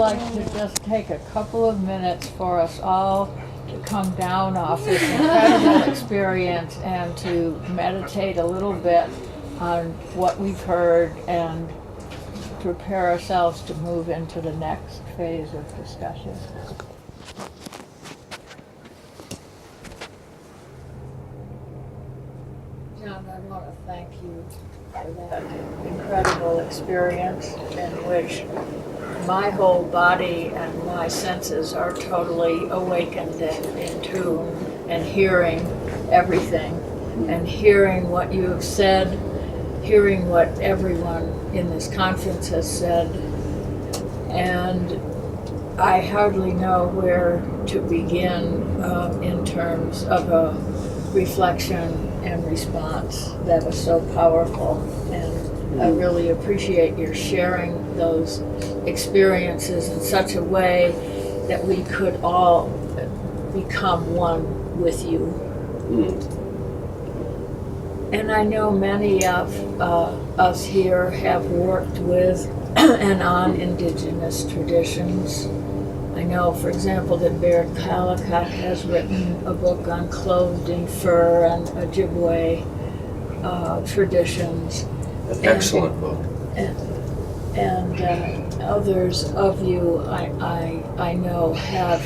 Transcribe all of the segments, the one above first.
like to just take a couple of minutes for us all to come down off this incredible experience and to meditate a little bit on what we've heard and prepare ourselves to move into the next phase of discussion. John, I want to thank you for that incredible experience in which my whole body and my senses are totally awakened and in tune and hearing everything and hearing what you have said, hearing what everyone in this conference has said, and I hardly know where to begin in terms of a reflection and response that was so powerful. And I really appreciate your sharing those experiences in such a way that we could all become one with you. And I know many of us here have worked with and on indigenous traditions. I know, for example, that Baird Callicott has written a book on clothed in fur and Ojibwe traditions. An excellent book. And others of you I know have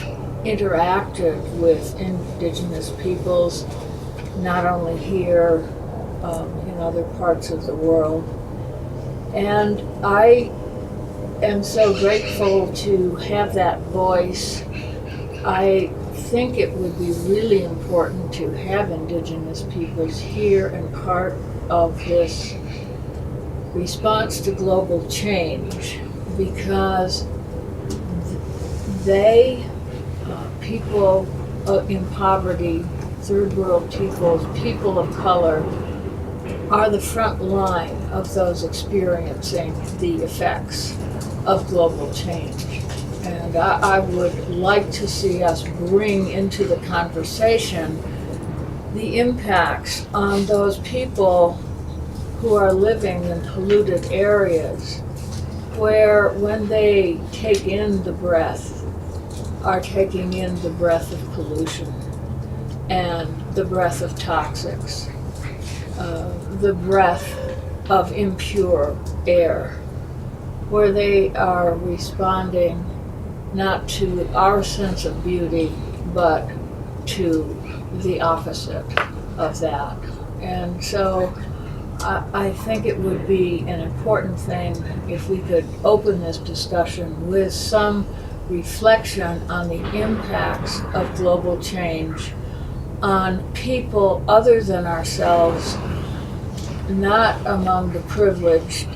interacted with indigenous peoples, not only here, in other parts of the world. And I am so grateful to have that voice. I think it would be really important to have indigenous peoples here and part of this response to global change, because they, people in poverty, third world peoples, people of color, are the front line of those experiencing the effects of global change. And I would like to see us bring into the conversation the impacts on those people who are living in polluted areas, where when they take in the breath, are taking in the breath of pollution and the breath of toxics, the breath of impure air, where they are responding not to our sense of beauty, but to the opposite of that. And so I think it would be an important thing if we could open this discussion with some reflection on the impacts of global change on people other than ourselves, not among the privileged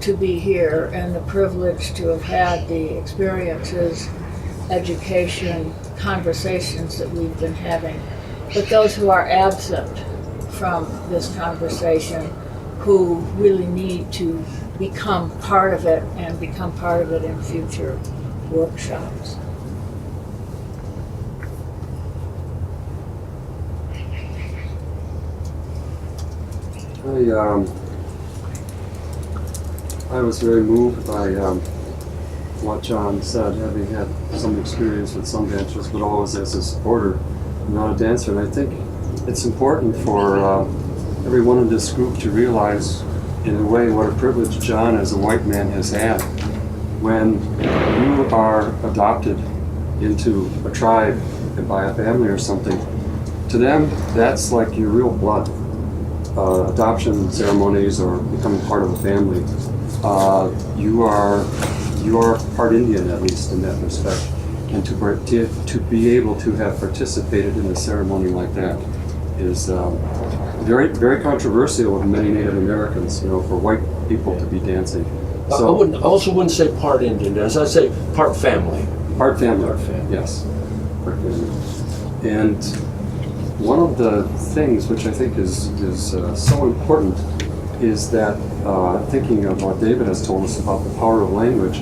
to be here and the privilege to have had the experiences, education, conversations that we've been having, but those who are absent from this conversation, who really need to become part of it and become part of it in future workshops. I was very moved by what John said, having had some experience with some dancers, but always as a supporter, not a dancer. And I think it's important for everyone in this group to realize, in a way, what a privilege John as a white man has had. When you are adopted into a tribe and by a family or something, to them, that's like your real blood. Adoption ceremonies or becoming part of a family, you are part Indian, at least in that respect, and to be able to have participated in a ceremony like that is very, very controversial with many Native Americans. For white people to be dancing. So I also wouldn't say part Indian, as I say part family. Part family. Part family. Yes. Part family. And one of the things which I think is so important is that, thinking of what David has told us about the power of language,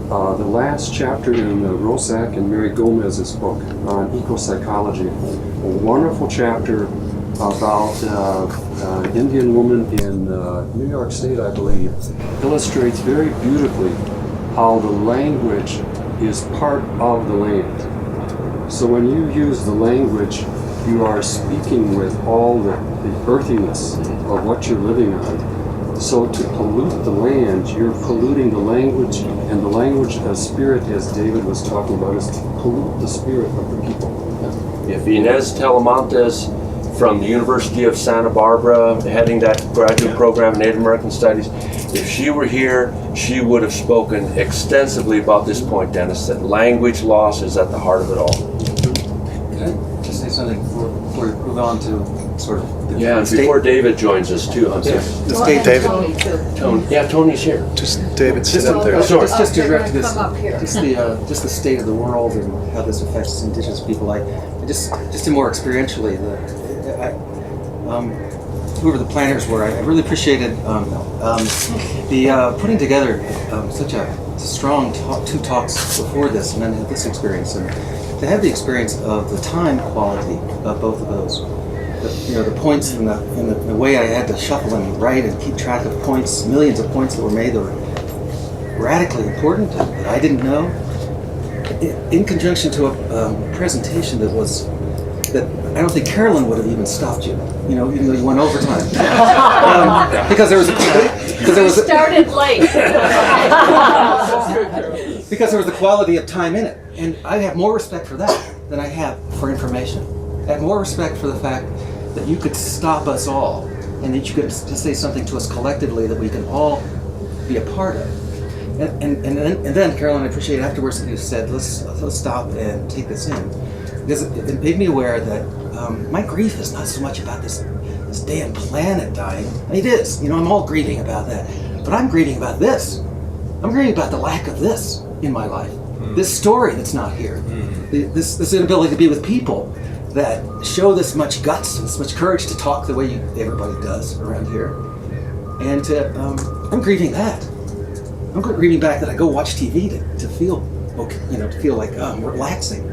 the last chapter in Rosak and Mary Gomez's book on eco-psychology, a wonderful chapter about an Indian woman in New York State, I believe, illustrates very beautifully how the language is part of the land. So when you use the language, you are speaking with all the earthiness of what you're living on. So to pollute the land, you're polluting the language, and the language as spirit, as David was talking about, is to pollute the spirit of the people. If Inez Telemontes from the University of Santa Barbara, heading that graduate program in Native American Studies, if she were here, she would have spoken extensively about this point, Dennis, that language loss is at the heart of it all. Can I just say something before we move on to sort of the Yeah, and state? before David joins us too, I'm sorry. The state, David. Yeah, Tony's here. Just David, sit up there. Sure. Just to Okay, direct then this, come up here. just the state of the world and how this affects Indigenous people. Just more experientially, whoever the planners were, I really appreciated the putting together such a strong two talks before this, and then had this experience, and to have the experience of the time quality of both of those. The points and the way I had to shuffle and write and keep track of points, millions of points that were made that were radically important that I didn't know, in conjunction to a presentation that I don't think Carolyn would have even stopped you, even though you went overtime, because there was Started late. because there was the quality of time in it, and I have more respect for that than I have for information. I have more respect for the fact that you could stop us all, and that you could say something to us collectively that we can all be a part of. And then Carolyn, I appreciate afterwards that you said let's stop and take this in, because it made me aware that my grief is not so much about this damn planet dying. I mean, it is, I'm all grieving about that, but I'm grieving about this. I'm grieving about the lack of this in my life. This story that's not here. This inability to be with people that show this much guts and this much courage to talk the way everybody does around here. And I'm grieving that. I'm grieving back that I go watch TV to feel okay, to feel like I'm relaxing.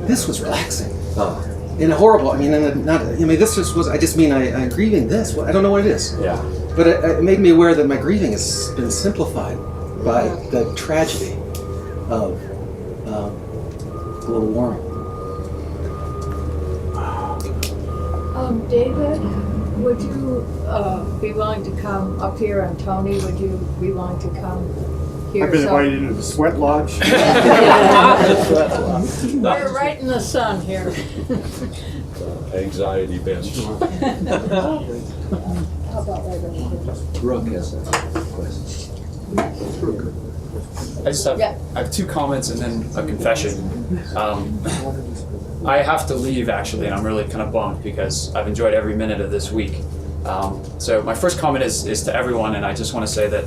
This was relaxing. In a horrible, this just was, I'm grieving this. I'm don't know what it is. Yeah. But it made me aware that my grieving has been simplified by the tragedy of global warming. David, would you be willing to come up here, and Tony, would you be willing to come here? I've been invited into the sweat lodge. We're right in the sun here. Anxiety bench. How about right over here? Brooke has a question. I have two comments and then a confession. I have to leave actually, and I'm really kind of bummed because I've enjoyed every minute of this week. So my first comment is to everyone, and I just want to say that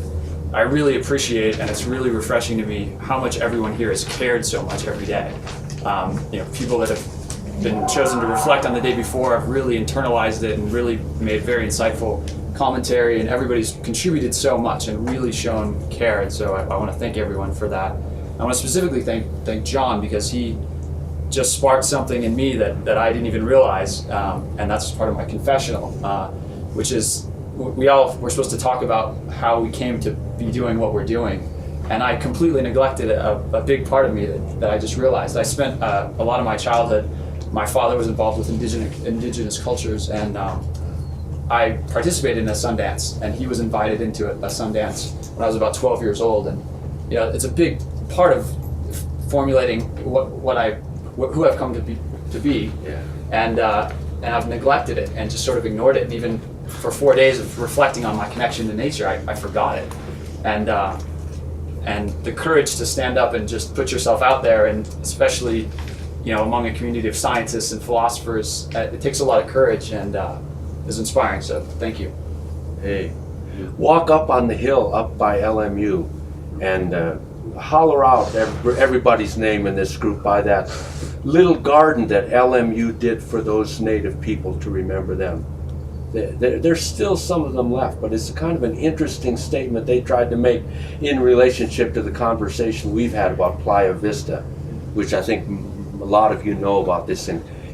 I really appreciate, and it's really refreshing to me, how much everyone here has cared so much every day. People that have been chosen to reflect on the day before have really internalized it and really made very insightful commentary, and everybody's contributed so much and really shown care, and so I want to thank everyone for that. I want to specifically thank John, because he just sparked something in me that I didn't even realize, and that's part of my confessional, which is we're supposed to talk about how we came to be doing what we're doing, and I completely neglected a big part of me that I just realized. I spent a lot of my childhood, my father was involved with indigenous cultures, and I participated in a Sundance, and he was invited into a Sundance when I was about 12 years old, and it's a big part of formulating who I've come to be, Yeah. and I've neglected it and just sort of ignored it, and even for 4 days of reflecting on my connection to nature, I forgot it, and the courage to stand up and just put yourself out there, and especially among a community of scientists and philosophers, it takes a lot of courage, and is inspiring, so thank you. Hey, walk up on the hill up by LMU and holler out everybody's name in this group by that little garden that LMU did for those native people to remember them. There's still some of them left, but it's kind of an interesting statement they tried to make in relationship to the conversation we've had about Playa Vista, which I think a lot of you know about this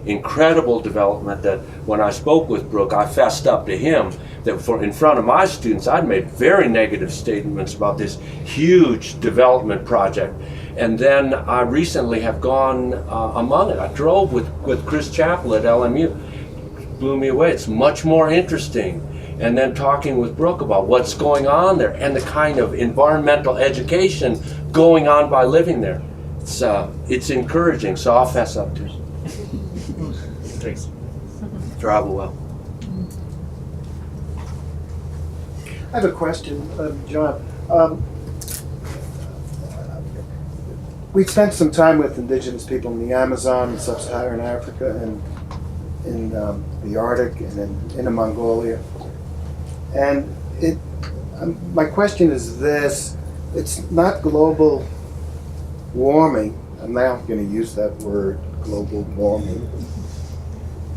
incredible development that when I spoke with Brooke, I fessed up to him that in front of my students, I'd made very negative statements about this huge development project. And then I recently have gone among it. I drove with Chris Chappell at LMU. Blew me away. It's much more interesting. And then talking with Brooke about what's going on there and the kind of environmental education going on by living there. It's encouraging, so I'll fess up to it. Thanks. Travel well. I have a question, John. We've spent some time with indigenous people in the Amazon and sub-Saharan Africa and in the Arctic and in Inner Mongolia. And my question is this: it's not global warming. I'm now going to use that word, global warming.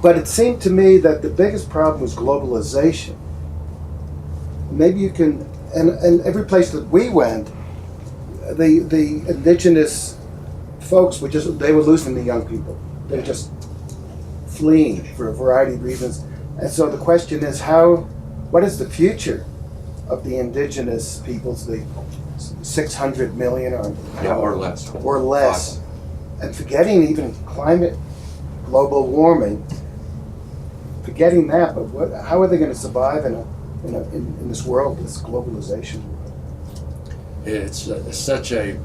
But it seemed to me that the biggest problem was globalization. Maybe you can, and every place that we went, the indigenous folks they were losing the young people. They were just fleeing for a variety of reasons. And so the question is what is the future of the indigenous peoples, the 600 million or less. Or less. And forgetting even climate, global warming, forgetting that, but how are they going to survive in this world, this globalization world? It's such a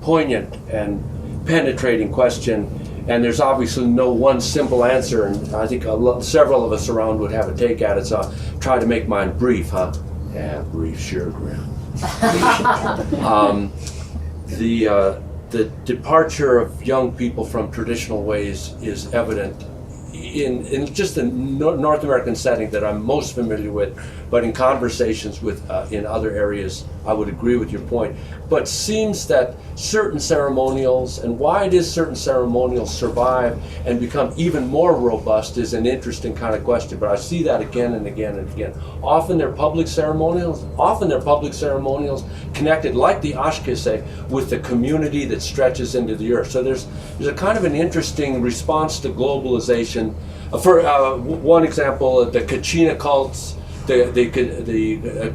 poignant and penetrating question, and there's obviously no one simple answer, and I think several of us around would have a take at it, so I'll try to make mine brief, huh? Yeah, brief, sure, Graham. The departure of young people from traditional ways is evident in just the North American setting that I'm most familiar with, but in conversations with in other areas, I would agree with your point. But seems that certain ceremonials, and why it is certain ceremonials survive and become even more robust is an interesting kind of question. But I see that again and again and again. Often they're public ceremonials. Connected, like the Ashkese, with the community that stretches into the earth. So there's a kind of an interesting response to globalization. For one example, the Kachina cults, the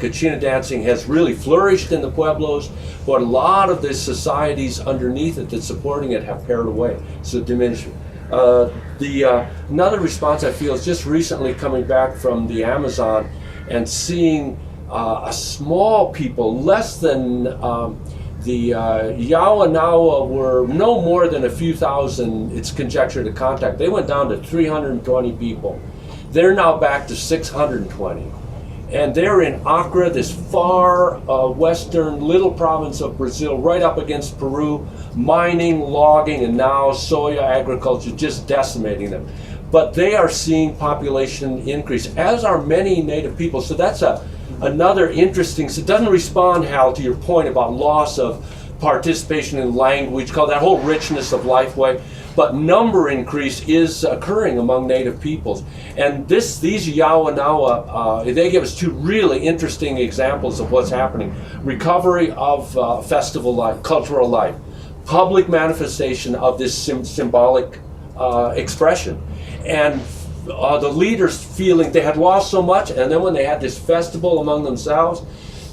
Kachina dancing has really flourished in the Pueblos, but a lot of the societies underneath it that's supporting it have pared away, so diminished. Another response I feel is just recently coming back from the Amazon and seeing a small people, less than the Yawanawa were no more than a few thousand, it's conjecture to contact. They went down to 320 people. They're now back to 620. And they're in Acre, this far western little province of Brazil, right up against Peru, mining, logging, and now soya agriculture just decimating them. But they are seeing population increase, as are many native people. So that's another interesting, so it doesn't respond, Hal, to your point about loss of participation in language, called that whole richness of life way, but number increase is occurring among native peoples. And these Yawanawa, they give us two really interesting examples of what's happening. Recovery of festival life, cultural life, public manifestation of this symbolic expression. And the leaders feeling they had lost so much, and then when they had this festival among themselves,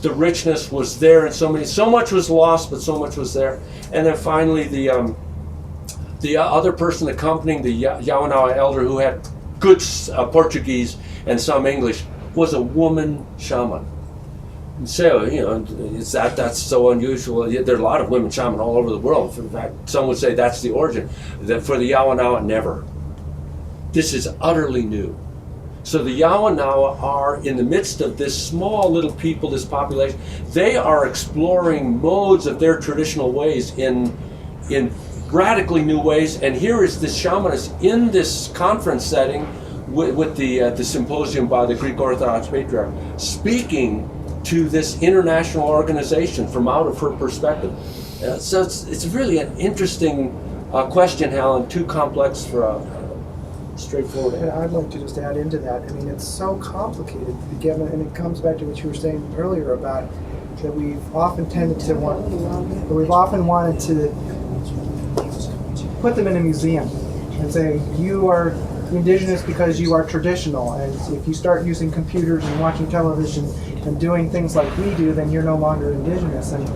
the richness was there, and so much was lost, but so much was there. And then finally, the other person accompanying the Yawanawa elder, who had good Portuguese and some English, was a woman shaman. So, that's so unusual. There are a lot of women shaman all over the world. In fact, some would say that's the origin. That for the Yawanawa, never. This is utterly new. So the Yawanawa are in the midst of this small little people, this population. They are exploring modes of their traditional ways in radically new ways. And here is this shamanist in this conference setting with the symposium by the Greek Orthodox Patriarch, speaking to this international organization from out of her perspective. So it's really an interesting question, Hal, and too complex for straightforward. And I'd like to just add into that. I mean, it's so complicated, given, and it comes back to what you were saying earlier about that we've often wanted to put them in a museum and say you are indigenous because you are traditional, and if you start using computers and watching television and doing things like we do, then you're no longer indigenous. And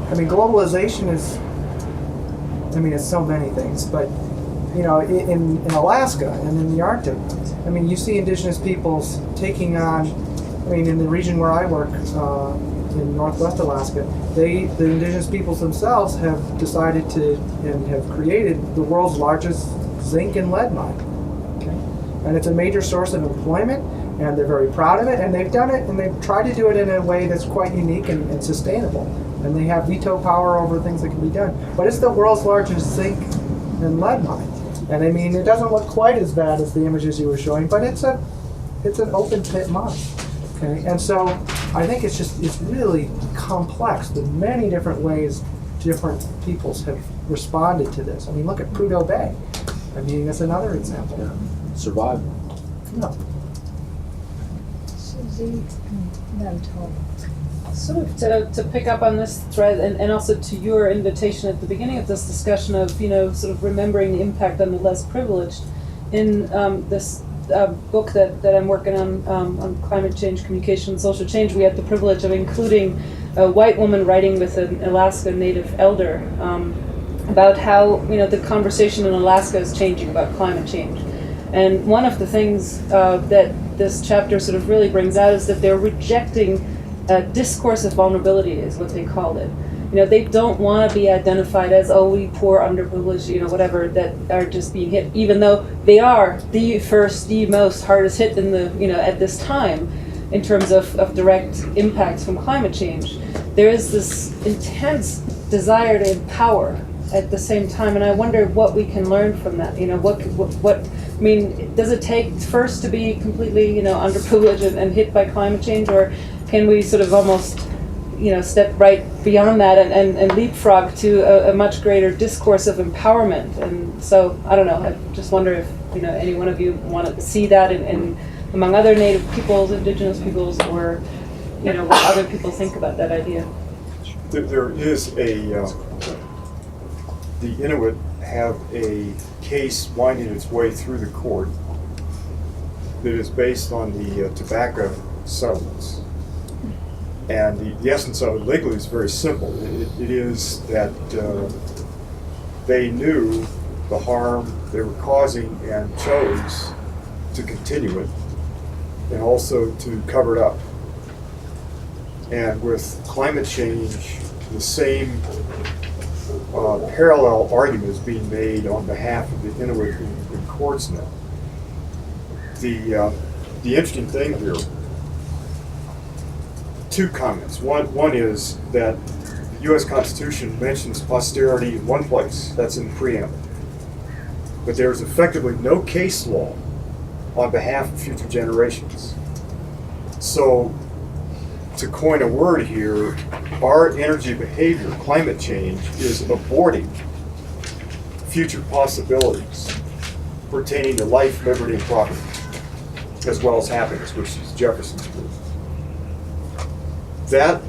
I mean, globalization is, I mean, it's so many things, but you know, in Alaska and in the Arctic, I mean, you see indigenous peoples taking on, I mean, in the region where I work, in Northwest Alaska, the indigenous peoples themselves have decided to and have created the world's largest zinc and lead mine. Okay? And it's a major source of employment, and they're very proud of it, and they've done it, and they've tried to do it in a way that's quite unique and sustainable. And they have veto power over things that can be done. But it's the world's largest zinc and lead mine. And I mean, it doesn't look quite as bad as the images you were showing, but it's an open pit mine. Okay, and so I think it's really complex. The many different ways different peoples have responded to this. I mean, look at Prudhoe Bay. I mean, that's another example. Survival. No. Susie, then Tom. Sort of to pick up on this thread, and also to your invitation at the beginning of this discussion of, you know, sort of remembering the impact on the less privileged. In this book that I'm working on climate change, communication, and social change, we had the privilege of including a white woman writing with an Alaska Native elder about how, you know, the conversation in Alaska is changing about climate change. And one of the things that this chapter sort of really brings out is that they're rejecting discourse of vulnerability, is what they called it. You know, they don't want to be identified as, oh, we poor, underprivileged, you know, whatever, that are just being hit, even though they are the first, the most hardest hit in the, you know, at this time in terms of direct impacts from climate change. There is this intense desire to empower at the same time, and I wonder what we can learn from that. You know, what I mean, does it take first to be completely, you know, underprivileged and hit by climate change, or can we sort of almost, you know, step right beyond that and leapfrog to a much greater discourse of empowerment? And so, I don't know, I just wonder if, you know, any one of you want to see that in among other Native peoples, indigenous peoples, or, you know, what other people think about that idea. There is the Inuit have a case winding its way through the court that is based on the tobacco settlements. And the essence of it legally is very simple. It is that they knew the harm they were causing and chose to continue it, and also to cover it up. And with climate change, the same parallel argument is being made on behalf of the Inuit in courts now. The interesting thing here, two comments. One is that the U.S. Constitution mentions posterity in one place, that's in the preamble. But there's effectively no case law on behalf of future generations. So, to coin a word here, our energy behavior, climate change, is aborting future possibilities pertaining to life, liberty, and property, as well as happiness, which is Jefferson's proof. That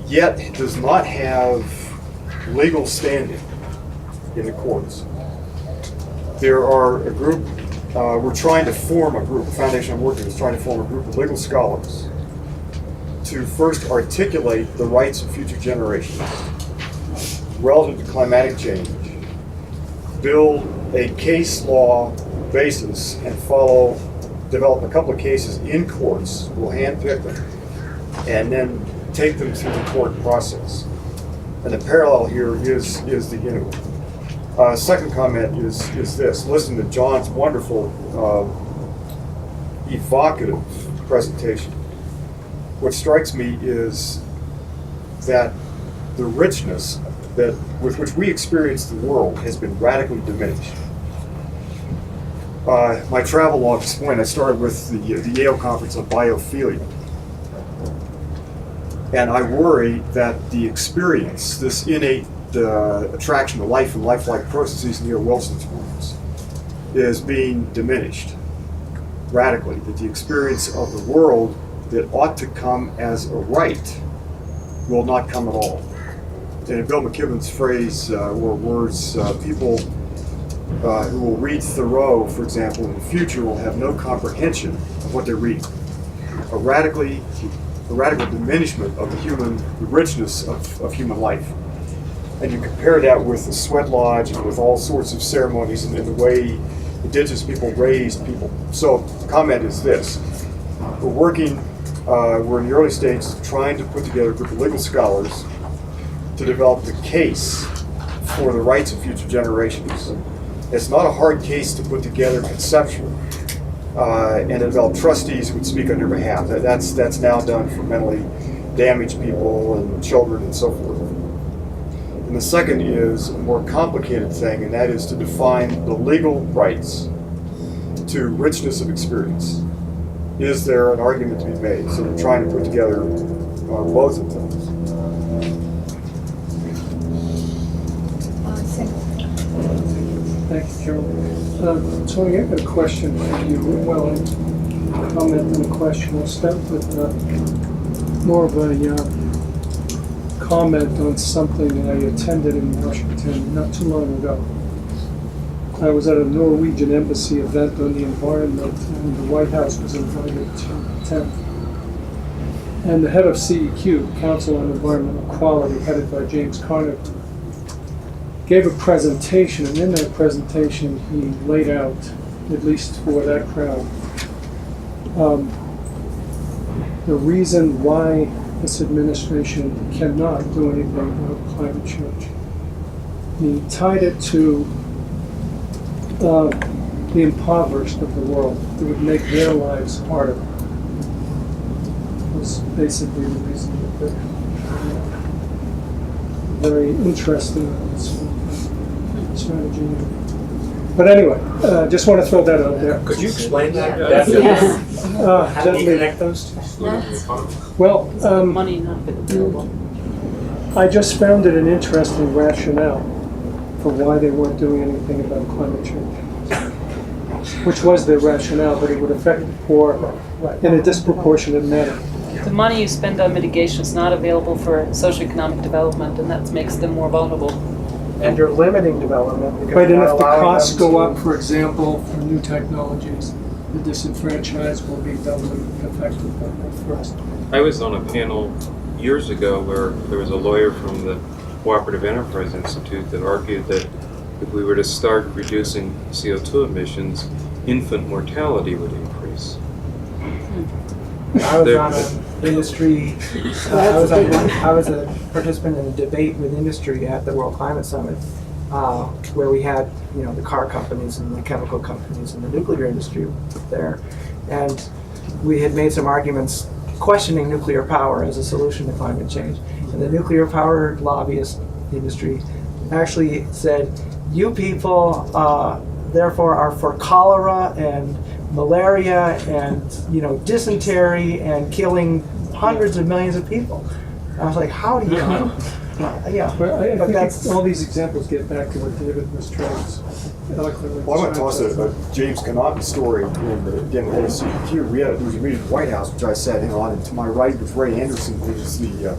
yet does not have legal standing in the courts. There are a group, we're trying to form a group, the foundation I'm working with is trying to form a group of legal scholars to first articulate the rights of future generations relative to climatic change, build a case law basis, and develop a couple of cases in courts. We'll handpick them, and then take them through the court process. And the parallel here is the Inuit. Second comment is this. Listen to John's wonderful, evocative presentation. What strikes me is that the richness with which we experience the world has been radically diminished. My travel log this morning, I started with the Yale conference on biophilia. And I worry that the experience, this innate attraction to life and lifelike processes near Wilson's words, is being diminished radically. That the experience of the world that ought to come as a right will not come at all. And in Bill McKibben's phrase or words, people who will read Thoreau, for example, in the future will have no comprehension of what they're reading. A radical diminishment of the richness of human life. And you compare that with the sweat lodge and with all sorts of ceremonies and the way indigenous people raised people. So the comment is this: we're in the early stages of trying to put together a group of legal scholars to develop the case for the rights of future generations. It's not a hard case to put together conceptually, and to develop trustees who would speak on your behalf. That's now done for mentally damaged people and children and so forth. And the second is a more complicated thing, and that is to define the legal rights to richness of experience. Is there an argument to be made? So we're trying to put together both of those. Thank you, Carol. Tony, I got a question for you. Well, a comment and a question. I'll start with more of a comment on something I attended in Washington not too long ago. I was at a Norwegian embassy event on the environment, and the White House was invited to attend. And the head of CEQ, Council on Environmental Quality, headed by James Carnegie, gave a presentation, and in that presentation he laid out, at least for that crowd, the reason why this administration cannot do anything about climate change. He tied it to the impoverished of the world. It would make their lives harder. Was basically the reason that very interesting strategy. But anyway, just want to throw that out there. Could you explain that? How do you connect those two? Well, Money not been available. I just found it an interesting rationale for why they weren't doing anything about climate change. Which was their rationale, that it would affect the poor in a disproportionate manner. The money you spend on mitigation is not available for socioeconomic development, and that makes them more vulnerable. And you're limiting development because Right, and you're if the not allowing costs them go to- up, for example, for new technologies, the disenfranchised will be doubly affected by that first. I was on a panel years ago where there was a lawyer from the Cooperative Enterprise Institute that argued that if we were to start reducing CO2 emissions, infant mortality would increase. I was on an industry, I was a participant in a debate with industry at the World Climate Summit, where we had, the car companies and the chemical companies and the nuclear industry there. And we had made some arguments questioning nuclear power as a solution to climate change. And the nuclear power lobbyist industry actually said, you people, therefore, are for cholera and malaria and dysentery and killing hundreds of millions of people. I was like, how do you? Yeah, But I but think that's all these examples get back to what David was trying to eloquently. Well, I want to toss a James Connaughton story in the CEQ. There was a meeting at the White House, which I sat in on, and to my right was Ray Anderson, who is the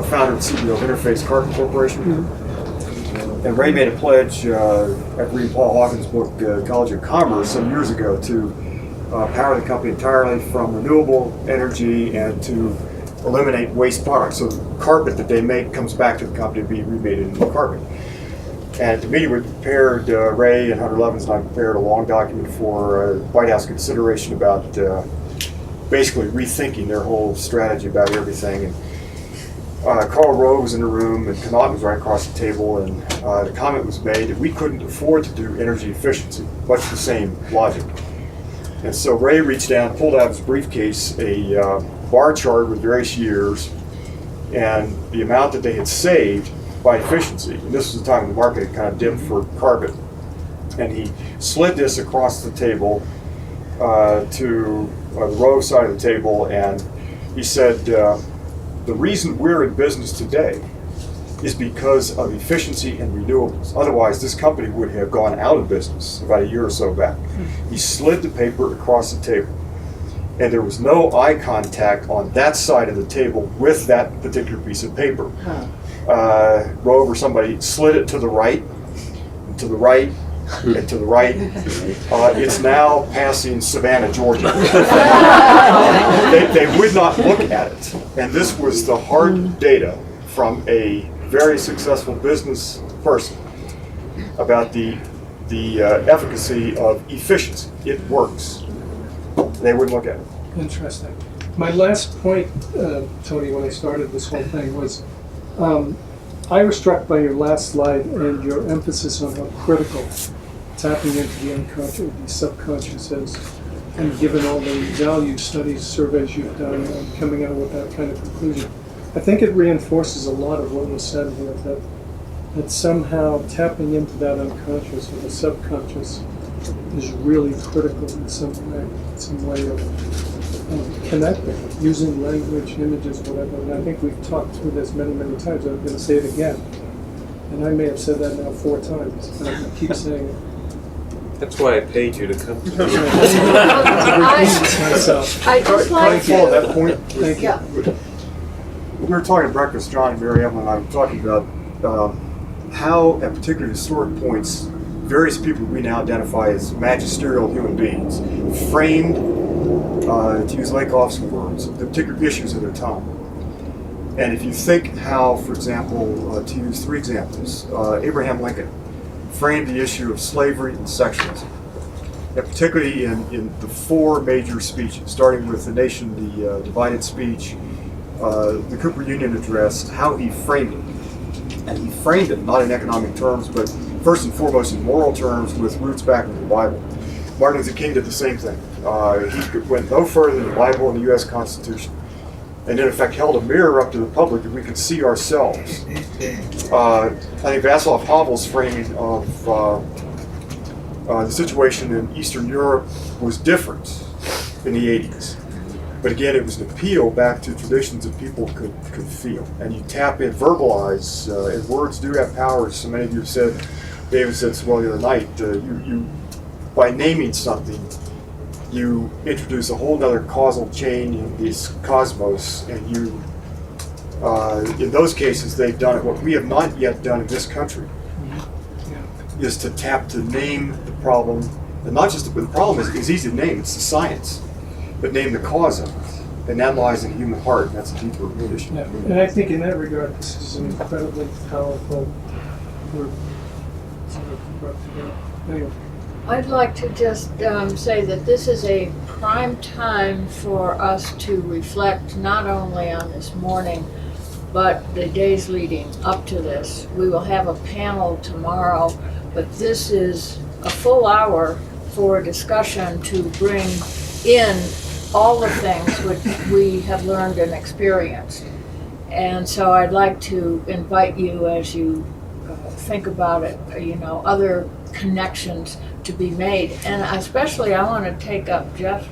founder and CEO of Interface Carbon Corporation. Mm-hmm. And Ray made a pledge after reading Paul Hawkins' book, Ecology of Commerce, some years ago, to power the company entirely from renewable energy and to eliminate waste products. So the carpet that they make comes back to the company to be remade into carpet. And at the meeting we prepared, Ray and Hunter Levins and I prepared a long document for White House consideration about basically rethinking their whole strategy about everything. And Karl Rove was in the room, and Connaughton was right across the table, and the comment was made that we couldn't afford to do energy efficiency, much the same logic. And so Ray reached down, pulled out of his briefcase a bar chart with various years and the amount that they had saved by efficiency. And this was the time when the market had kind of dipped for carpet. And he slid this across the table to the Rove side of the table, and he said, the reason we're in business today is because of efficiency and renewables. Otherwise, this company would have gone out of business about a year or so back. He slid the paper across the table, and there was no eye contact on that side of the table with that particular piece of paper. Rove or somebody slid it to the right, and to the right. It's now passing Savannah, Georgia. They would not look at it. And this was the hard data from a very successful business person about the efficacy of efficiency. It works. They wouldn't look at it. Interesting. My last point, Tony, when I started this whole thing was, I was struck by your last slide and your emphasis on how critical tapping into the unconscious, the subconscious is, and given all the value studies, surveys you've done, and coming out with that kind of conclusion. I think it reinforces a lot of what was said here, that somehow tapping into that unconscious or the subconscious is really critical in some way of connecting, using language, images, whatever. And I think we've talked through this many, many times. I'm going to say it again. And I may have said that now 4 times, but I keep saying it. That's why I paid you to come to me. I just Can I like follow to, that point? Thank you. yeah, We were talking at breakfast, John and Mary Evelyn and I were talking about how, at particular historic points, various people we now identify as magisterial human beings framed, to use Lakoff's words, the particular issues of their time. And if you think how, for example, to use 3 examples, Abraham Lincoln framed the issue of slavery and sexualism, and particularly in the 4 major speeches, starting with the Nation, the Divided Speech, the Cooper Union Address, how he framed it. And he framed it not in economic terms, but first and foremost in moral terms with roots back in the Bible. Martin Luther King did the same thing. He went no further than the Bible and the U.S. Constitution, and in effect held a mirror up to the public that we could see ourselves. I think Václav Havel's framing of the situation in Eastern Europe was different in the 80s. But again, it was an appeal back to traditions that people could feel. And you tap in, verbalize, and words do have power. So many of you have said, David said so well the other night, you by naming something, you introduce a whole other causal chain in this cosmos, and you, in those cases, they've done it. What we have not yet done in this country is to name the problem, and not just the problem is easy to name, it's the science, but name the cause of it. And that lies in the human heart, and that's a deeper root issue. Yeah. And I think in that regard, this is an incredibly powerful group. Anyway. I'd like to just say that this is a prime time for us to reflect not only on this morning, but the days leading up to this. We will have a panel tomorrow, but this is a full hour for discussion to bring in all the things which we have learned and experienced. And so I'd like to invite you, as you think about it, other connections to be made. And especially I want to take up Jeff's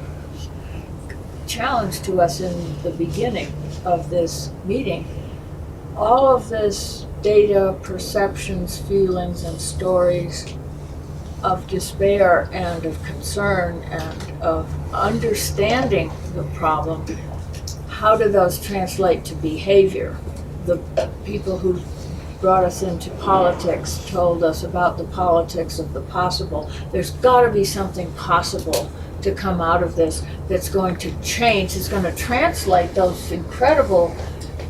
challenge to us in the beginning of this meeting. All of this data, perceptions, feelings, and stories of despair and of concern and of understanding the problem, how do those translate to behavior? The people who brought us into politics told us about the politics of the possible. There's got to be something possible to come out of this that's going to change, it's going to translate those incredible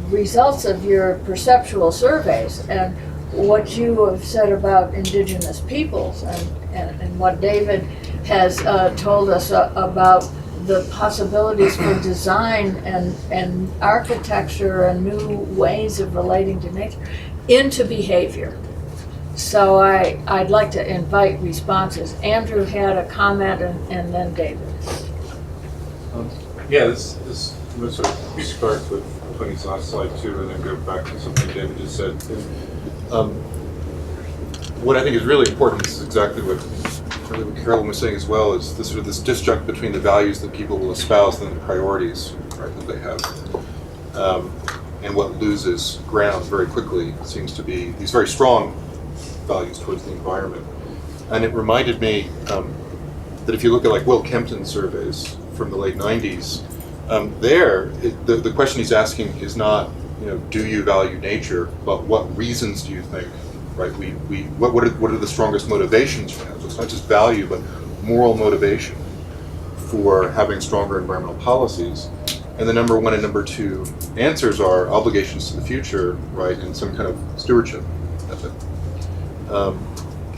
results of your perceptual surveys and what you have said about indigenous peoples and what David has told us about the possibilities for design and architecture and new ways of relating to nature into behavior. So I'd like to invite responses. Andrew had a comment and then David. Yeah, this I'm going to sort of start with Tony's last slide too, and then go back to something David just said. What I think is really important, this is exactly what Carolyn was saying as well, is this sort of this disjunct between the values that people will espouse and the priorities, right, that they have. And what loses ground very quickly seems to be these very strong values towards the environment. And it reminded me that if you look at like Will Kempton's surveys from the late 90s, the question he's asking is not, do you value nature, but what reasons do you think right? What are the strongest motivations for that? So it's not just value, but moral motivation for having stronger environmental policies. And the number one and number two answers are obligations to the future, right, and some kind of stewardship ethic.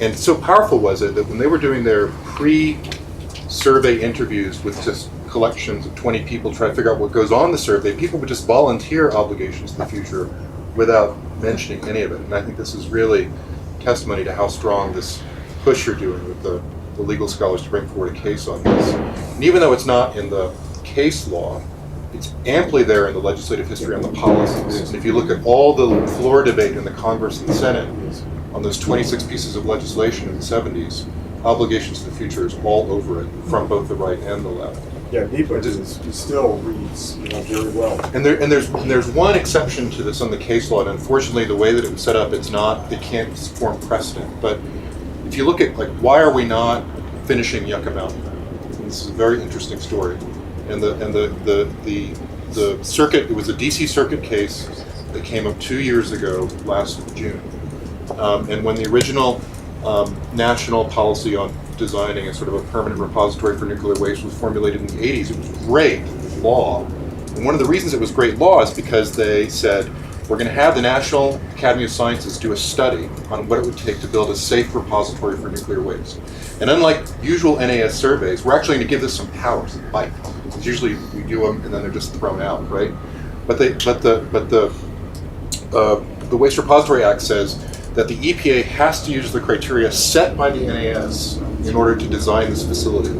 And so powerful was it that when they were doing their pre-survey interviews with just collections of 20 people trying to figure out what goes on the survey, people would just volunteer obligations to the future without mentioning any of it. And I think this is really testimony to how strong this push you're doing with the legal scholars to bring forward a case on this. And even though it's not in the case law, it's amply there in the legislative history on the policies. And if you look at all the floor debate in the Congress and Senate on those 26 pieces of legislation in the 70s, obligations to the future is all over it from both the right and the left. Yeah, NEPA still reads very well. And there's one exception to this on the case law, and unfortunately the way that it was set up, it can't form precedent. But if you look at why are we not finishing Yucca Mountain? And this is a very interesting story. And the circuit, it was a DC circuit case that came up 2 years ago, last June. And when the original national policy on designing a sort of a permanent repository for nuclear waste was formulated in the 80s, it was great law. And one of the reasons it was great law is because they said, we're going to have the National Academy of Sciences do a study on what it would take to build a safe repository for nuclear waste. And unlike usual NAS surveys, we're actually going to give this some power, some bite. Because usually we do them and then they're just thrown out, right? But the Waste Repository Act says that the EPA has to use the criteria set by the NAS in order to design this facility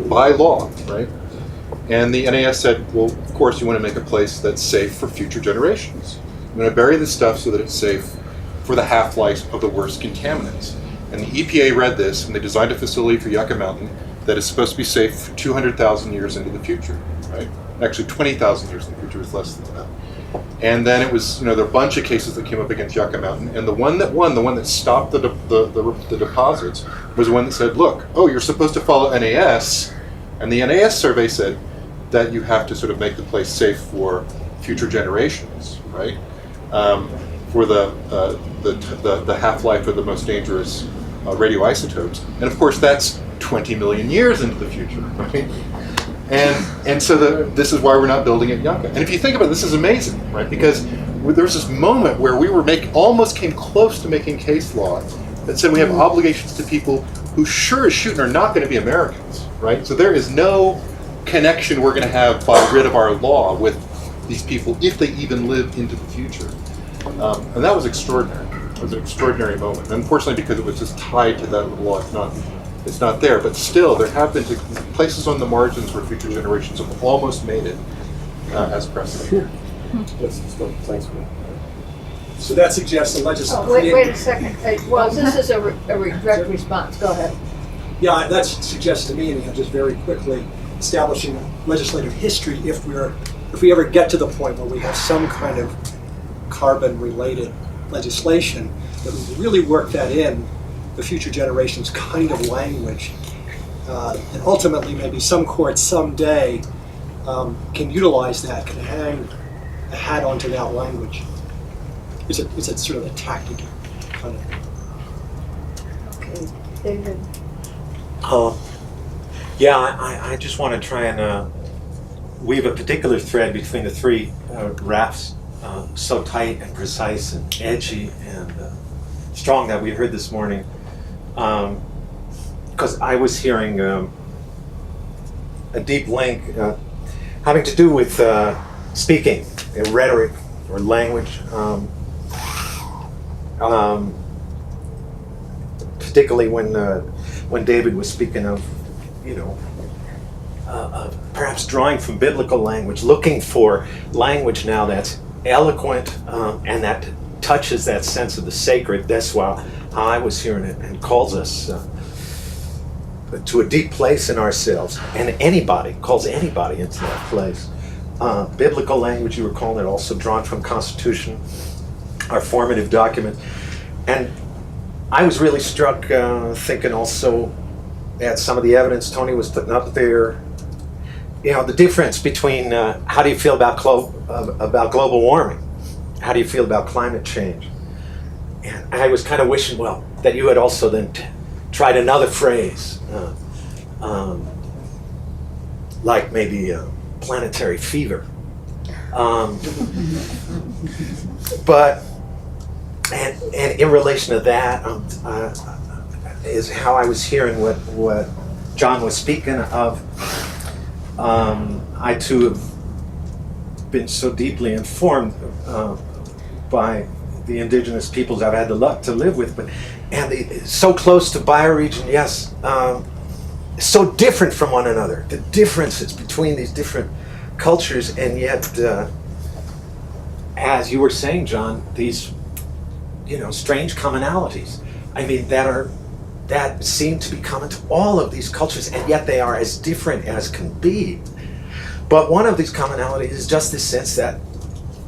by law, right? And the NAS said, well, of course you want to make a place that's safe for future generations. You want to bury this stuff so that it's safe for the half-life of the worst contaminants. And the EPA read this and they designed a facility for Yucca Mountain that is supposed to be safe for 200,000 years into the future, right? Actually 20,000 years in the future is less than that. And then it was, there are a bunch of cases that came up against Yucca Mountain, and the one that won, the one that stopped the deposits, was the one that said, look, you're supposed to follow NAS, and the NAS survey said that you have to sort of make the place safe for future generations, right? For the half-life of the most dangerous radioisotopes, and of course that's 20 million years into the future, right? And so this is why we're not building at Yucca. And if you think about it, this is amazing, right? Because there was this moment where we were almost came close to making case law that said we have obligations to people who sure as shooting are not going to be Americans, right? So there is no connection we're going to have by writ of our law with these people if they even live into the future. And that was extraordinary. It was an extraordinary moment. And unfortunately, because it was just tied to that law, it's not there. But still, there have been places on the margins where future generations have almost made it as precedent. Thanks, man. So that suggests the legislature. Wait a second. This is a direct response. Go ahead. Yeah, that suggests to me, just very quickly, establishing legislative history if we ever get to the point where we have some kind of carbon-related legislation, that we really work that in the future generations kind of language, and ultimately maybe some court someday can utilize that, can hang a hat onto that language. It's a sort of a tactic kind of thing. Okay, David. I just want to try and weave a particular thread between the three rafts, so tight and precise and edgy and strong that we heard this morning. Because I was hearing a deep link having to do with speaking, rhetoric or language. Particularly when David was speaking of, perhaps drawing from biblical language, looking for language now that's eloquent and that touches that sense of the sacred. That's how I was hearing it, and calls us to a deep place in ourselves, and calls anybody into that place. Biblical language, you were calling it, also drawn from Constitution, our formative document. And I was really struck thinking also at some of the evidence Tony was putting up there. The difference between how do you feel about global warming? How do you feel about climate change? And I was kind of wishing, well, that you had also then tried another phrase, like maybe planetary fever. But and in relation to that is how I was hearing what John was speaking of. I too have been so deeply informed by the indigenous peoples I've had the luck to live with, so close to bioregion, yes, so different from one another. The differences between these different cultures, and yet, as you were saying, John, these strange commonalities. I mean, that seem to be common to all of these cultures, and yet they are as different as can be. But one of these commonalities is just this sense that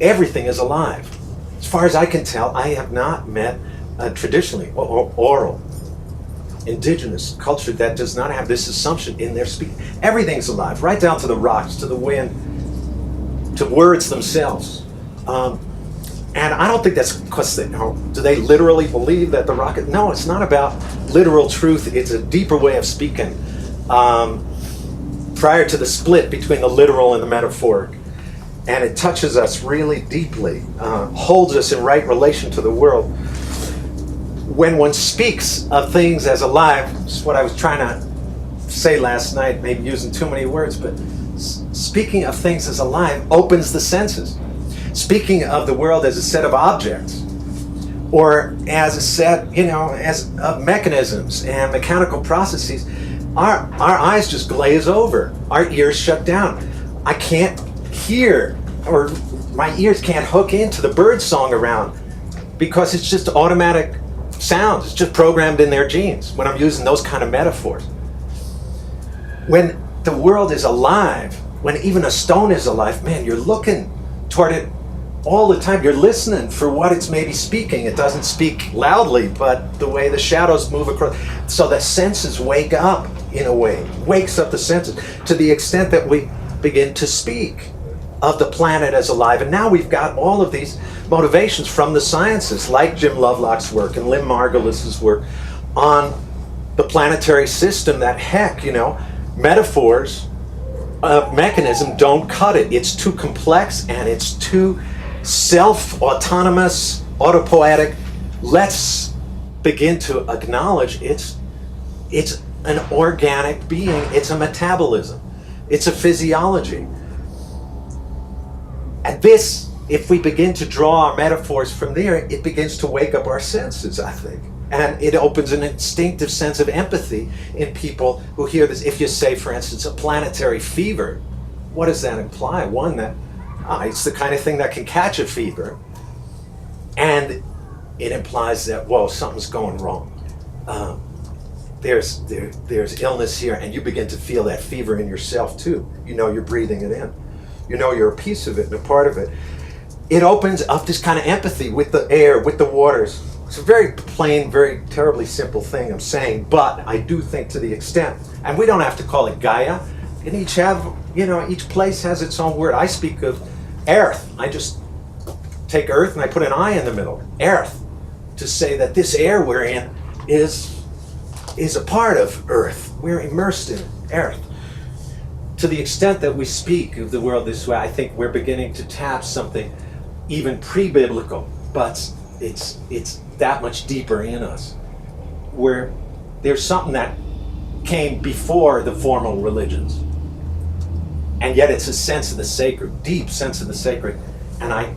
everything is alive. As far as I can tell, I have not met a traditionally oral indigenous culture that does not have this assumption in their speech. Everything's alive, right down to the rocks, to the wind, to words themselves. And I don't think that's because do they literally believe that the rocket? No, it's not about literal truth. It's a deeper way of speaking. Prior to the split between the literal and the metaphoric. And it touches us really deeply, holds us in right relation to the world. When one speaks of things as alive, this is what I was trying to say last night, maybe using too many words, but speaking of things as alive opens the senses. Speaking of the world as a set of objects, or as a set, as of mechanisms and mechanical processes, our eyes just glaze over. Our ears shut down. I can't hear, or my ears can't hook into the bird song around, because it's just automatic sounds. It's just programmed in their genes when I'm using those kind of metaphors. When the world is alive, when even a stone is alive, man, you're looking toward it all the time. You're listening for what it's maybe speaking. It doesn't speak loudly, but the way the shadows move across. So the senses wake up in a way, wakes up the senses to the extent that we begin to speak of the planet as alive. And now we've got all of these motivations from the sciences, like Jim Lovelock's work and Lynn Margulis's work on the planetary system, that metaphors of mechanism don't cut it. It's too complex and it's too self-autonomous, autopoietic. Let's begin to acknowledge it's an organic being. It's a metabolism. It's a physiology. And this, if we begin to draw our metaphors from there, it begins to wake up our senses, I think. And it opens an instinctive sense of empathy in people who hear this. If you say, for instance, a planetary fever, what does that imply? One, that it's the kind of thing that can catch a fever. And it implies that, whoa, something's going wrong. There's illness here, and you begin to feel that fever in yourself too. You're breathing it in. You're a piece of it and a part of it. It opens up this kind of empathy with the air, with the waters. It's a very plain, very terribly simple thing I'm saying, but I do think to the extent, and we don't have to call it Gaia, and each place has its own word. I speak of earth. I just take earth and I put an I in the middle, earth, to say that this air we're in is a part of earth. We're immersed in earth. To the extent that we speak of the world this way, I think we're beginning to tap something even pre-biblical, but it's that much deeper in us, where there's something that came before the formal religions, and yet it's a sense of the sacred, deep sense of the sacred, and I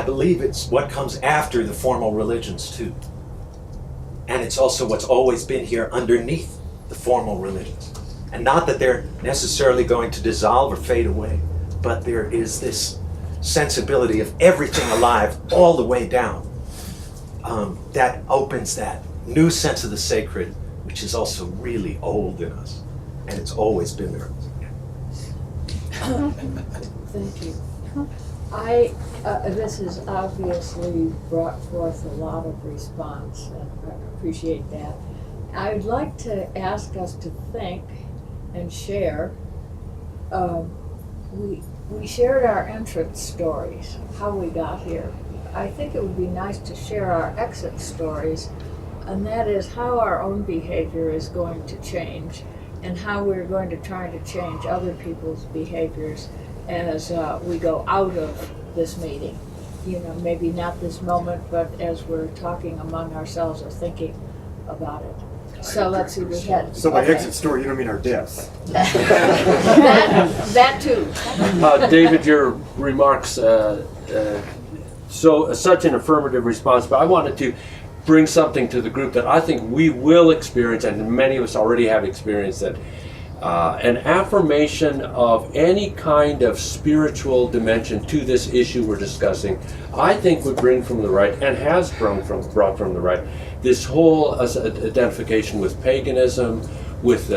believe it's what comes after the formal religions too, and it's also what's always been here underneath the formal religions. And not that they're necessarily going to dissolve or fade away, but there is this sensibility of everything alive all the way down that opens that new sense of the sacred, which is also really old in us, and it's always been there. Thank you. This has obviously brought forth a lot of response, and I appreciate that. I'd like to ask us to think and share. We shared our entrance stories, how we got here. I think it would be nice to share our exit stories, and that is how our own behavior is going to change and how we're going to try to change other people's behaviors as we go out of this meeting. You know, maybe not this moment, but as we're talking among ourselves or thinking about it. So let's see, we had. So by okay. exit story, you don't mean our deaths. that too. David, your remarks, such an affirmative response, but I wanted to bring something to the group that I think we will experience, and many of us already have experienced it. An affirmation of any kind of spiritual dimension to this issue we're discussing, I think would bring from the right, and has brought from the right, this whole identification with paganism, with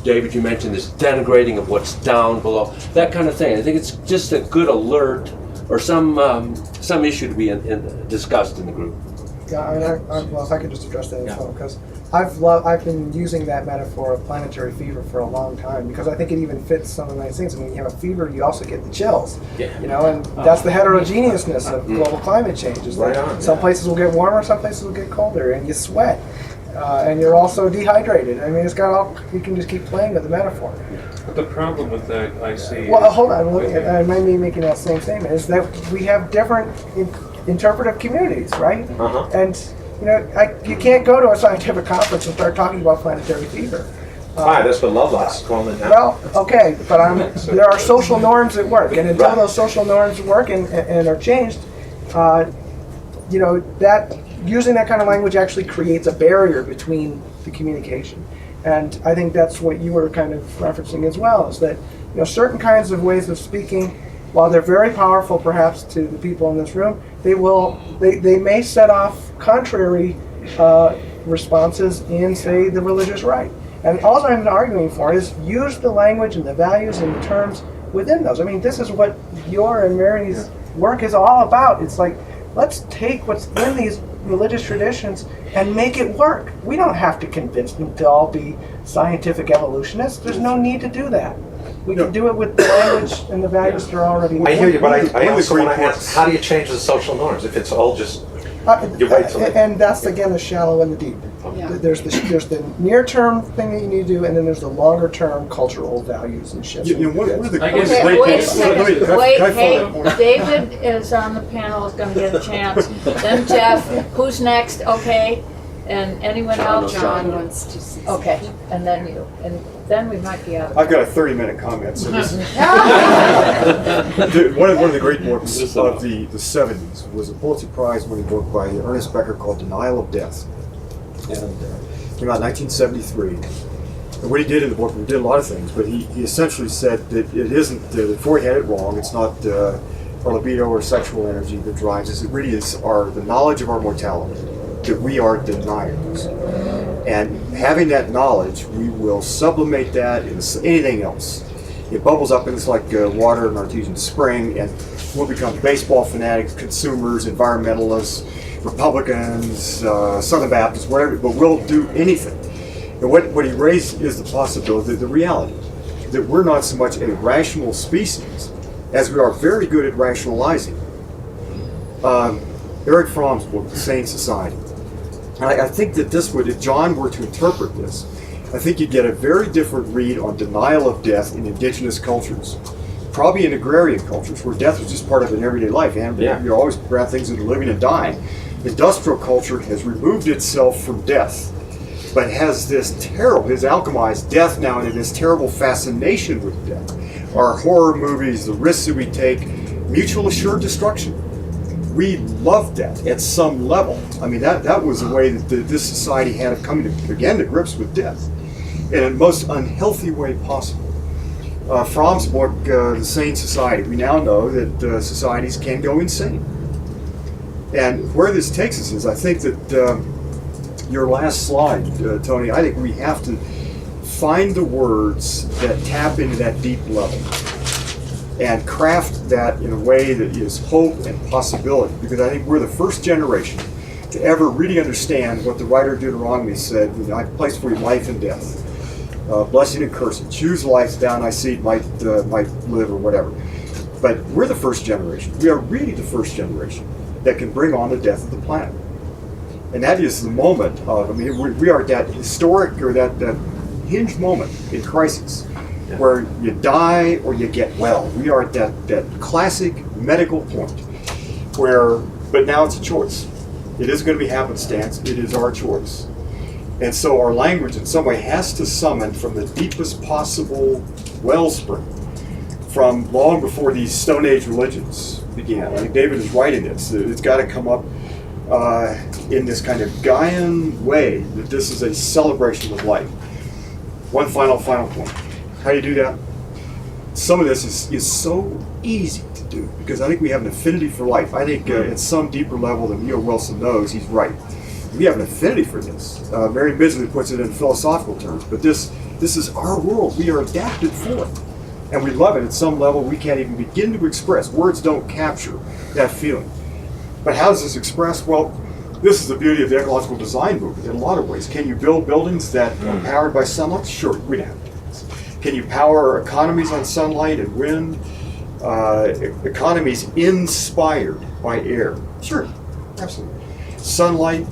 David, you mentioned this denigrating of what's down below, that kind of thing. I think it's just a good alert, or some issue to be discussed in the group. Yeah, well, if I could just address that as well, because I've been using that metaphor of planetary fever for a long time, because I think it even fits some of those things. I mean, when you have a fever, you also get the chills, you know, and that's the heterogeneousness of global climate change. Is that some places will get warmer, some places will get colder, and you sweat, and you're also dehydrated. I mean, it's got all. You can just keep playing with the metaphor. But the problem with that, I see. Well, hold on. I might be making that same statement. Is that we have different interpretive communities, right? And you know, you can't go to a scientific conference and start talking about planetary fever. That's what Lovelock's calling it now. Well, okay, but there are social norms at work, and until those social norms work and are changed, you know, that using that kind of language actually creates a barrier between the communication. And I think that's what you were kind of referencing as well, is that, you know, certain kinds of ways of speaking, while they're very powerful perhaps to the people in this room, they may set off contrary responses in, say, the religious right. And all I'm arguing for is use the language and the values and the terms within those. I mean, this is what your and Mary's work is all about. It's like, let's take what's in these religious traditions and make it work. We don't have to convince them to all be scientific evolutionists. There's no need to do that. We can do it with the language and the values that are already. I hear you, but I also want to ask, how do you change the social norms if it's all just you wait till and that's again the shallow and the deep. Yeah. There's the near-term thing that you need to do, and then there's the longer-term cultural values and shifts. You know, one of the I guess- Okay, wait a second. Wait, can I hey, follow that point? David is on the panel, is going to get a chance. Then Jeff, who's next? Okay, and anyone else? John wants to see. Okay, and then you, and then we might be out of. I've got a 30-minute comment. So this, one of the great books of the 70s was a Pulitzer Prize-winning book by Ernest Becker called Denial of Death, and came out in 1973. And what he did in the book, he did a lot of things, but he essentially said that it isn't, before he had it wrong, it's not our libido or sexual energy that drives us. It really is the knowledge of our mortality, that we are deniers. And having that knowledge, we will sublimate that into anything else. It bubbles up and it's like water in an artesian spring, and we'll become baseball fanatics, consumers, environmentalists, Republicans, Southern Baptists, whatever, but we'll do anything. And what he raised is the possibility, the reality, that we're not so much a rational species as we are very good at rationalizing. Eric Fromm's book, The Sane Society. And I think that this would, if John were to interpret this, I think you'd get a very different read on denial of death in indigenous cultures. Probably in agrarian cultures, where death was just part of an everyday life. And you're always around things that are living and dying. Industrial culture has removed itself from death, but has this alchemized death now into this terrible fascination with death. Our horror movies, the risks that we take, mutual assured destruction. We love death at some level. I mean, that was the way that this society had of coming to grips with death in the most unhealthy way possible. Fromm's book, The Sane Society, we now know that societies can go insane. And where this takes us is, I think that your last slide, Tony, I think we have to find the words that tap into that deep level and craft that in a way that is hope and possibility, because I think we're the first generation to ever really understand what the writer of Deuteronomy said, I placed for you life and death, blessing and cursing. Choose life, down I see it might live or whatever. But we're the first generation. We are really the first generation that can bring on the death of the planet. And that is the moment of, I mean, we are at that historic or that hinge moment in crisis where you die or you get well. We are at that classic medical point where, but now it's a choice. It is going to be happenstance. It is our choice. And so our language in some way has to summon from the deepest possible wellspring from long before these Stone Age religions began. I think David is right in this. It's got to come up in this kind of Gaian way that this is a celebration of life. One final point. How do you do that? Some of this is so easy to do because I think we have an affinity for life. I think at some deeper level than Neil Wilson knows, he's right. We have an affinity for this. Mary Bisley puts it in philosophical terms, but this is our world. We are adapted for it. And we love it at some level we can't even begin to express. Words don't capture that feeling. But how does this express? Well, this is the beauty of the ecological design movement in a lot of ways. Can you build buildings that are powered by sunlight? Sure, we'd have to. Can you power economies on sunlight and wind? Economies inspired by air? Sure, absolutely. Sunlight,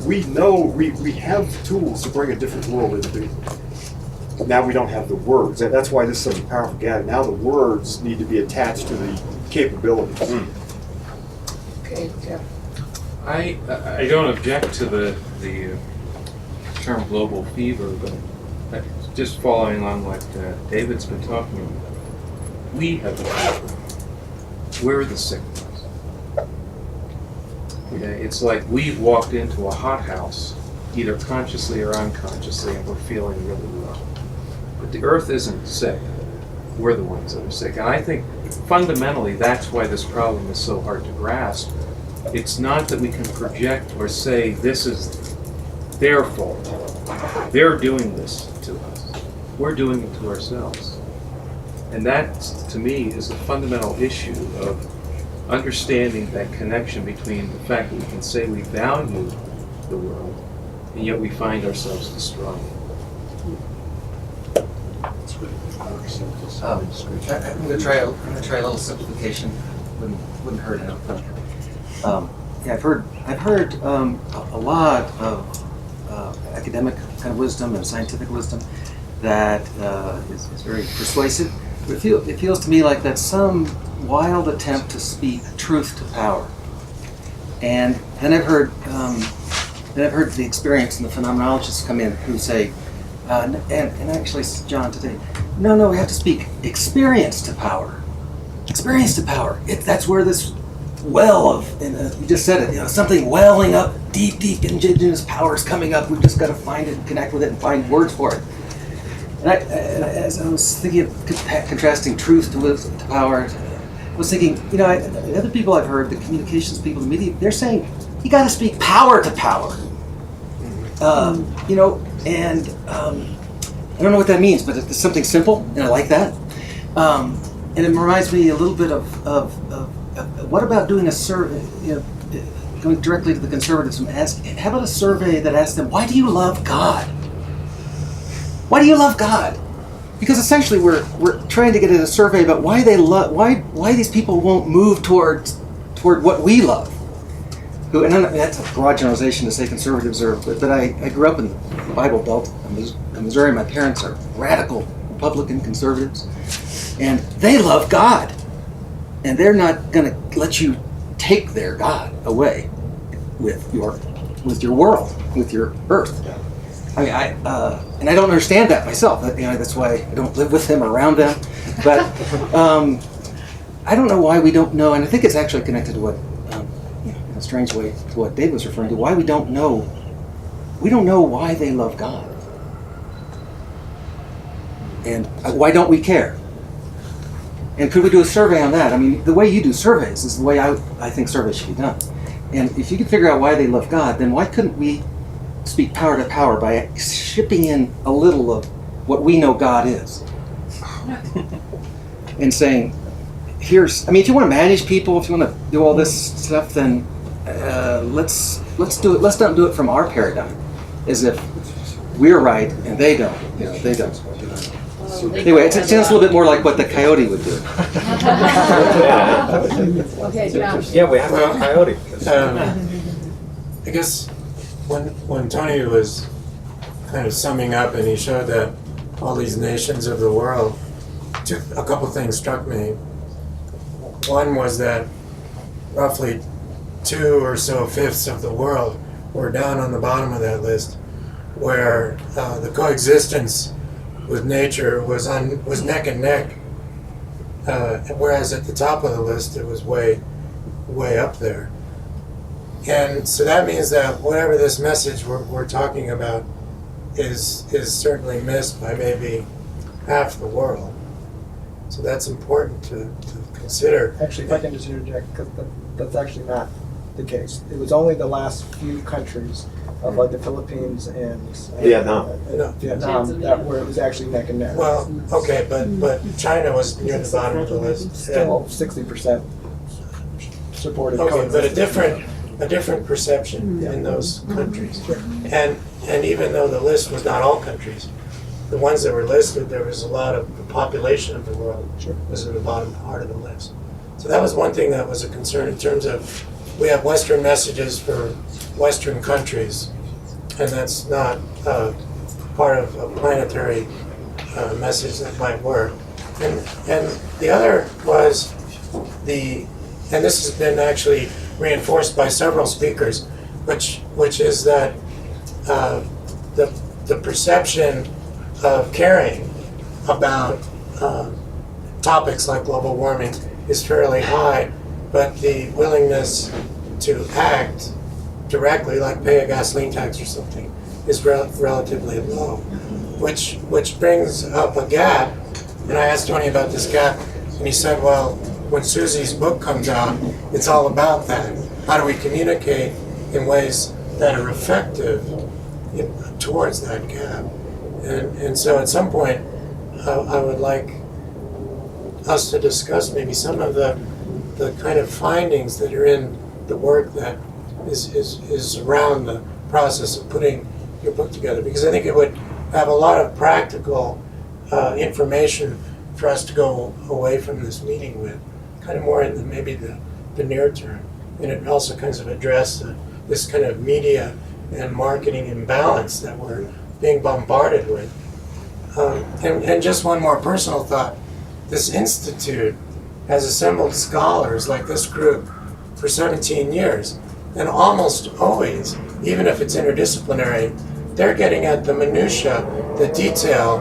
we know we have tools to bring a different world into being. Now we don't have the words. That's why this is such a powerful gathering. Now the words need to be attached to the capabilities. Okay, yeah. I don't object to the term global fever, but just following on what David's been talking about, we have the fever. We're the sick ones. Okay? It's like we've walked into a hothouse, either consciously or unconsciously, and we're feeling really low. But the earth isn't sick. We're the ones that are sick. And I think fundamentally that's why this problem is so hard to grasp. It's not that we can project or say this is their fault. They're doing this to us. We're doing it to ourselves. And that, to me, is a fundamental issue of understanding that connection between the fact that we can say we value the world, and yet we find ourselves destroying it. I'm going to try a little simplification. Wouldn't hurt enough. Yeah, I've heard a lot of academic kind of wisdom and scientific wisdom that is very persuasive. But it feels to me like that's some wild attempt to speak truth to power. And then I've heard the experience and the phenomenologists come in who say, and actually John today, no, we have to speak experience to power. Experience to power. That's where this well of, and you just said it, something welling up, deep indigenous powers coming up. We've just got to find it, connect with it, and find words for it. And as I was thinking of contrasting truth to power, I was thinking, other people I've heard, the communications people, the media, they're saying, you got to speak power to power. And I don't know what that means, but it's something simple, and I like that. And it reminds me a little bit of what about doing a survey, going directly to the conservatives and how about a survey that asks them, why do you love God? Why do you love God? Because essentially we're trying to get at a survey about why they love, why these people won't move toward what we love. And that's a broad generalization to say conservatives are, but I grew up in the Bible Belt in Missouri. My parents are radical Republican conservatives, and they love God, and they're not going to let you take their God away with your world, with your earth. I mean, and I don't understand that myself. That's why I don't live with them or around them. But I don't know why we don't know, and I think it's actually connected to what, in a strange way, to what Dave was referring to. Why we don't know why they love God, and why don't we care? And could we do a survey on that? I mean, the way you do surveys is the way I think surveys should be done. And if you could figure out why they love God, then why couldn't we speak power to power by shipping in a little of what we know God is? And saying, if you want to manage people, if you want to do all this stuff, then let's do it. Let's not do it from our paradigm, as if we're right and they don't. They don't. Anyway, it sounds a little bit more like what the coyote would do. Okay, Josh. Yeah, we have to have a coyote. I guess when Tony was kind of summing up and he showed that all these nations of the world, a couple things struck me. One was that roughly 2 or so fifths of the world were down on the bottom of that list, where the coexistence with nature was neck and neck, whereas at the top of the list it was way up there. And so that means that whatever this message we're talking about is certainly missed by maybe half the world. So that's important to consider. Actually, if I can just interject, because that's actually not the case. It was only the last few countries of like the Philippines and Vietnam. Vietnam that where it was actually neck and neck. Well, okay, but China was near the bottom of the list. Still 60% supported. Okay, but a different perception in those countries. And even though the list was not all countries, the ones that were listed, there was a lot of the population of the world was in the bottom part of the list. So that was one thing that was a concern in terms of we have Western messages for Western countries, and that's not part of a planetary message that might work. And the other was and this has been actually reinforced by several speakers, which is that the perception of caring about topics like global warming is fairly high, but the willingness to act directly, like pay a gasoline tax or something, is relatively low, which brings up a gap. And I asked Tony about this gap, and he said, well, when Susie's book comes out, it's all about that. How do we communicate in ways that are effective towards that gap? And so at some point, I would like us to discuss maybe some of the kind of findings that are in the work that is around the process of putting your book together, because I think it would have a lot of practical information for us to go away from this meeting with, kind of more in maybe the near term. And it also kind of address this kind of media and marketing imbalance that we're being bombarded with. And just one more personal thought. This institute has assembled scholars like this group for 17 years. And almost always, even if it's interdisciplinary, they're getting at the minutia, the detail,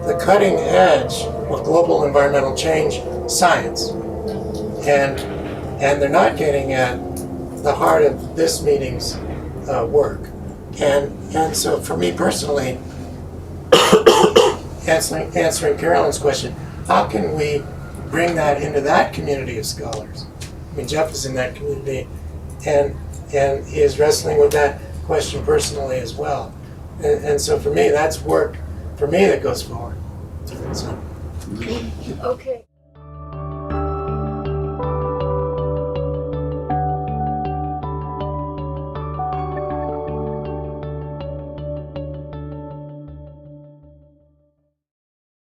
the cutting edge of global environmental change science. And they're not getting at the heart of this meeting's work. And so for me personally, answering Carolyn's question, how can we bring that into that community of scholars? I mean, Jeff is in that community, and he is wrestling with that question personally as well. And so for me, that's work for me that goes forward. So. Okay.